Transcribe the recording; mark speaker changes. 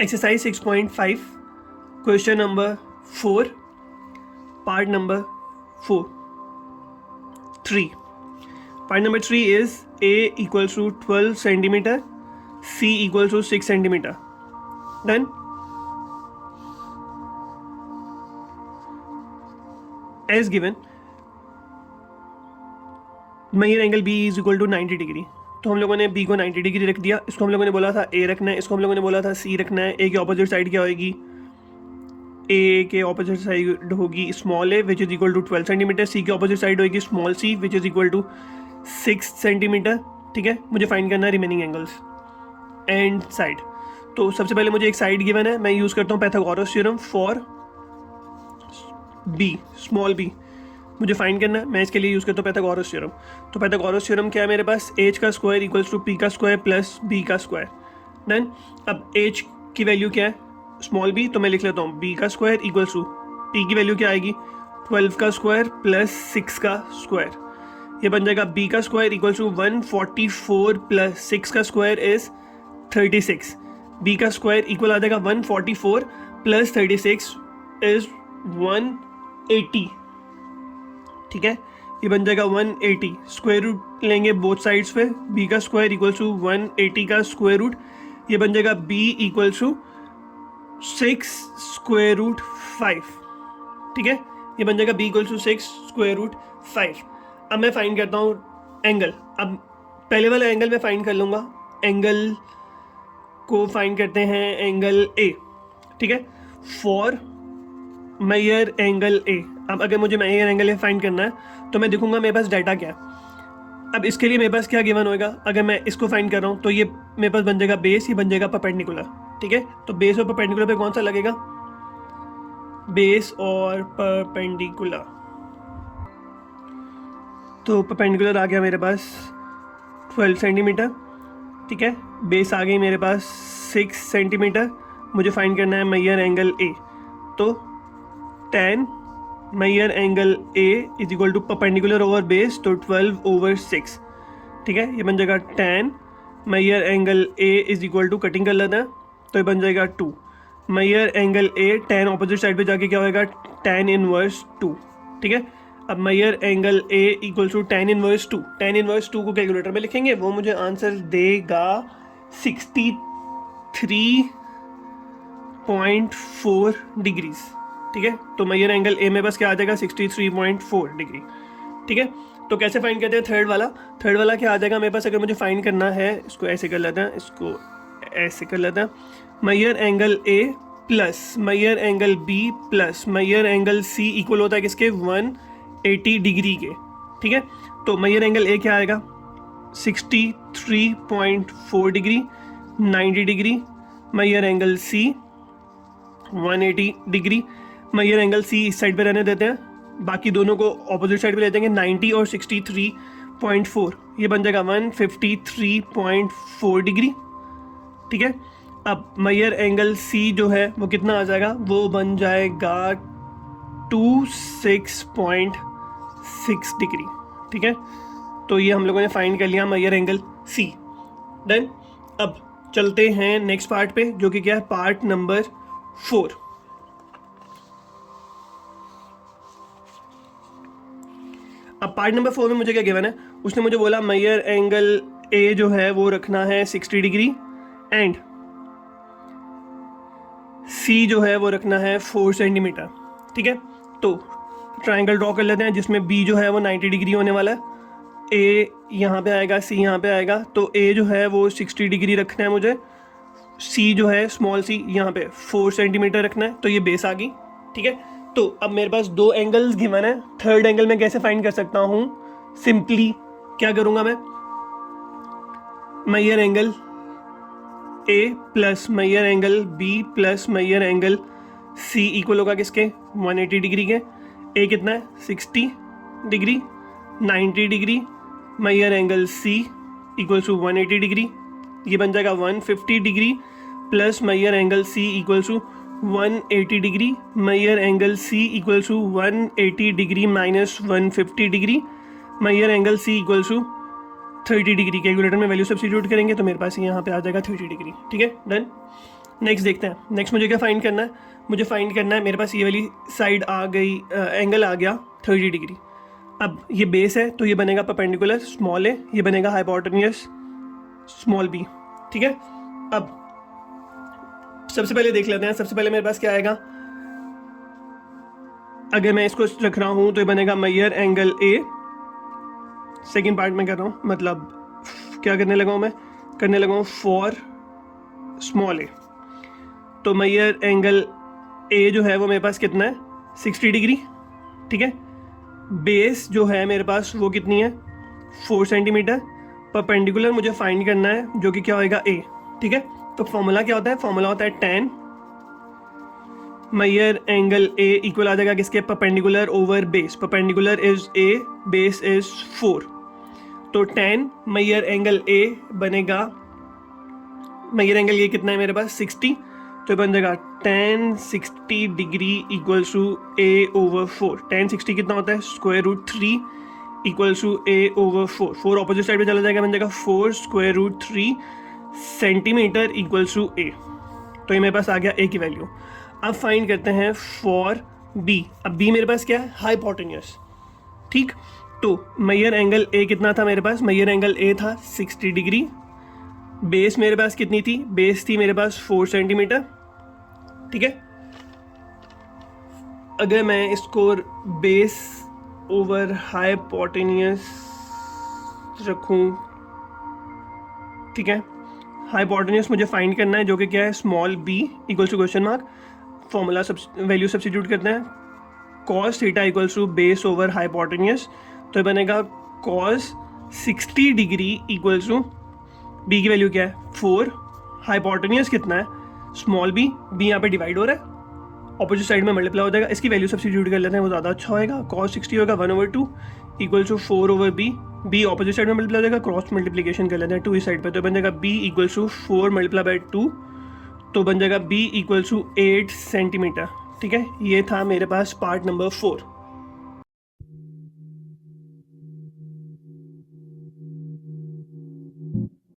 Speaker 1: Exercise 6.5 question number 4 part number 3 part number 3 is a equals to 12 centimeter, c equals to 6 centimeter. Done. As given, major angle b is equal to 90 degree. तो हम लोगों ने b को 90 degree रख दिया. इसको हम लोगों ने बोला था a रखना है, इसको हम लोगों ने बोला था c रखना है. a की ऑपोजिट साइड क्या होगी? a के ऑपोजिट साइड होगी small a which is equal to 12 centimetre. c की ऑपोजिट साइड होगी small c which is equal to 6 centimetre. ठीक है, मुझे फाइंड करना है रिमेनिंग एंगल्स एंड साइड. तो सबसे पहले मुझे एक साइड गिवन है, मैं यूज़ करता हूँ Pythagoras theorem for b, small b. मुझे फाइंड करना है, मैं इसके लिए यूज़ करता हूँ पाइथागोरस थ्योरम. तो पाइथागोरस थ्योरम क्या है मेरे पास? h का स्क्वायर इक्वल्स टू p का स्क्वायर प्लस b का स्क्वायर. डन. अब h की वैल्यू क्या है? स्मॉल b, तो मैं लिख लेता हूँ b का स्क्वायर इक्वल्स टू p की वैल्यू क्या आएगी? 12 का स्क्वायर प्लस 6 का स्क्वायर. ये बन जाएगा b का स्क्वायर इक्वल्स टू 144 प्लस 6 का स्क्वायर इज 36. b का स्क्वायर इक्वल आ जाएगा 144 प्लस 36 इज 180. ठीक है, ये बन जाएगा 180. स्क्वायर रूट लेंगे बोथ साइड्स पे. b का स्क्वायर इक्वल्स टू 180 का स्क्वायर रूट. ये बन जाएगा b equals to 6 square root 5. ठीक है, ये बन जाएगा b equals to 6 square root 5. अब मैं फाइंड करता हूँ एंगल. अब पहले वाला एंगल मैं फाइंड कर लूँगा. एंगल को फाइंड करते हैं एंगल a. ठीक है, फॉर मेजर एंगल a. अब अगर मुझे मेजर एंगल a फाइंड करना है तो मैं देखूंगा मेरे पास डाटा क्या है. अब इसके लिए मेरे पास क्या गिवन होएगा? अगर मैं इसको फाइंड कर रहा हूँ तो ये मेरे पास बन जाएगा बेस, ये बन जाएगा परपेंडिकुलर. ठीक है, तो बेस और परपेंडिकुलर पे कौन सा लगेगा? बेस और परपेंडिकुलर. तो परपेंडिकुलर आ गया मेरे पास 12 सेंटीमीटर. ठीक है, बेस आ गई मेरे पास 6 सेंटीमीटर. मुझे फाइंड करना है मेजर एंगल a. तो tan major angle a is equal to perpendicular over base, तो 12 ओवर 6. ठीक है, ये बन जाएगा tan major angle a is equal to, cutting कर लेते हैं तो ये बन जाएगा 2. Major angle a tan opposite side पे जाके क्या होएगा? tan inverse 2. ठीक है, अब major angle a equal to tan inverse 2. tan inverse 2 को कैलकुलेटर में लिखेंगे, वो मुझे आंसर देगा 63.4 डिग्रीज. ठीक है, तो मेजर एंगल ए में बस क्या आ जाएगा? 63.4 डिग्री. ठीक है, तो कैसे फाइंड करते हैं थर्ड वाला? थर्ड वाला क्या आ जाएगा मेरे पास? अगर मुझे फाइंड करना है, इसको ऐसे कर लेते हैं, इसको ऐसे कर लेते हैं. Measure angle A plus measure angle B plus measure angle C equal होता है किसके? 180 डिग्री के. ठीक है, तो मेजर एंगल ए क्या आएगा? 63.4 degree, 90 degree. Measure angle C 180 degree. Measure angle C इस साइड पे रहने देते हैं, बाकी दोनों को ऑपोजिट साइड पे ले जाएंगे. 90 और 63.4, ये बन जाएगा 153.4 डिग्री. ठीक है, अब मेजर एंगल सी जो है वो कितना आ जाएगा? वो बन जाएगा 26.6 डिग्री. ठीक है, तो ये हम लोगों ने फाइंड कर लिया मेजर एंगल सी. डन. अब चलते हैं नेक्स्ट पार्ट पे, जो कि क्या है? Part number 4. अब पार्ट नंबर 4 में मुझे क्या गिवन है? उसने मुझे बोला मेजर एंगल ए जो है वो रखना है 60 डिग्री एंड सी जो है वो रखना है 4 सेंटीमीटर. ठीक है, तो ट्रायंगल ड्रॉ कर लेते हैं जिसमें बी जो है वो 90 डिग्री होने वाला है. ए यहाँ पे आएगा, सी यहाँ पे आएगा, तो ए जो है वो 60 डिग्री रखना है मुझे. सी जो है स्मॉल सी यहाँ पे 4 सेंटीमीटर रखना है. तो ये बेस आ गई. ठीक है, तो अब मेरे पास 2 एंगल्स गिवन है. थर्ड एंगल मैं कैसे फाइंड कर सकता हूँ? सिंपली क्या करूँगा मैं? Measure angle A plus measure angle B plus measure angle C equal होगा किसके? 180 डिग्री के. ए कितना है? 60 degree. 90 degree. Measure angle C equal to 180 degree. ये बन जाएगा 150 degree plus measure angle C equal to 180 degree. Measure angle C equal to 180 degree minus 150 degree. Measure angle C equal to 30 degree. Calculator में value substitute करेंगे तो मेरे पास यहाँ पे आ जाएगा 30 डिग्री. ठीक है, डन. नेक्स्ट देखते हैं, नेक्स्ट मुझे क्या फाइंड करना है, मुझे फाइंड करना है, मेरे पास ये वाली साइड आ गई, एंगल आ गया 30 डिग्री। अब ये बेस है तो ये बनेगा परपेंडिकुलर स्मॉल ए, ये बनेगा हाइपोटेन्यूज स्मॉल बी, ठीक है। अब सबसे पहले देख लेते हैं, सबसे पहले मेरे पास क्या आएगा, अगर मैं इसको रख रहा हूँ तो ये बनेगा measure angle A, second part में कर रहा हूँ, मतलब क्या करने लगा हूँ मैं, करने लगा हूँ फॉर स्मॉल ए। तो मेजर एंगल ए जो है वो मेरे पास कितना है 60 डिग्री, ठीक है। बेस जो है मेरे पास वो कितनी है 4 सेंटीमीटर। परपेंडिकुलर मुझे फाइंड करना है जो कि क्या होएगा ए, ठीक है। तो फॉर्मूला क्या होता है, फॉर्मूला होता है tan major angle A equal आ जाएगा किसके, perpendicular over base, perpendicular is a, base is 4, तो tan मेजर एंगल ए बनेगा, मेजर एंगल ये कितना है मेरे पास 60, तो बन जाएगा tan 60 degree equals to A over 4। tan 60 कितना होता है √3 equals to A over 4, 4 opposite side पे चला जाएगा, बन जाएगा 4 √3 सेंटीमीटर इक्वल्स टू ए। तो ये मेरे पास आ गया ए की वैल्यू। अब फाइंड करते हैं फॉर बी। अब बी मेरे पास क्या है हाइपोटेन्यूज, ठीक। तो मेजर एंगल ए कितना था मेरे पास, मेजर एंगल ए था 60 डिग्री, बेस मेरे पास कितनी थी, बेस थी मेरे पास 4 सेंटीमीटर, ठीक है। अगर मैं इसको बेस ओवर हाइपोटेन्यूज रखूं, ठीक है, हाइपोटेन्यूज मुझे फाइंड करना है जो कि क्या है small B equals to question mark, formula value substitute करते हैं, cos theta equals to base over hypotenuse, तो ये बनेगा cos 60 degree equals to B की वैल्यू क्या है 4, हाइपोटेन्यूज कितना है स्मॉल बी, बी यहाँ पे डिवाइड हो रहा है, ऑपोजिट साइड में मल्टीप्लाई हो जाएगा, इसकी वैल्यू सब्स्टिट्यूट कर लेते हैं वो ज़्यादा अच्छा होएगा। cos 60 होगा 1/2 equals to 4 over B, B opposite side में मल्टीप्लाई हो जाएगा, क्रॉस मल्टीप्लिकेशन कर लेते हैं 2 इस साइड पे, तो बन जाएगा B equals to 4 multiply by 2, तो बन जाएगा बी इक्वल्स टू 8 सेंटीमीटर, ठीक है। ये था मेरे पास पार्ट नंबर 4।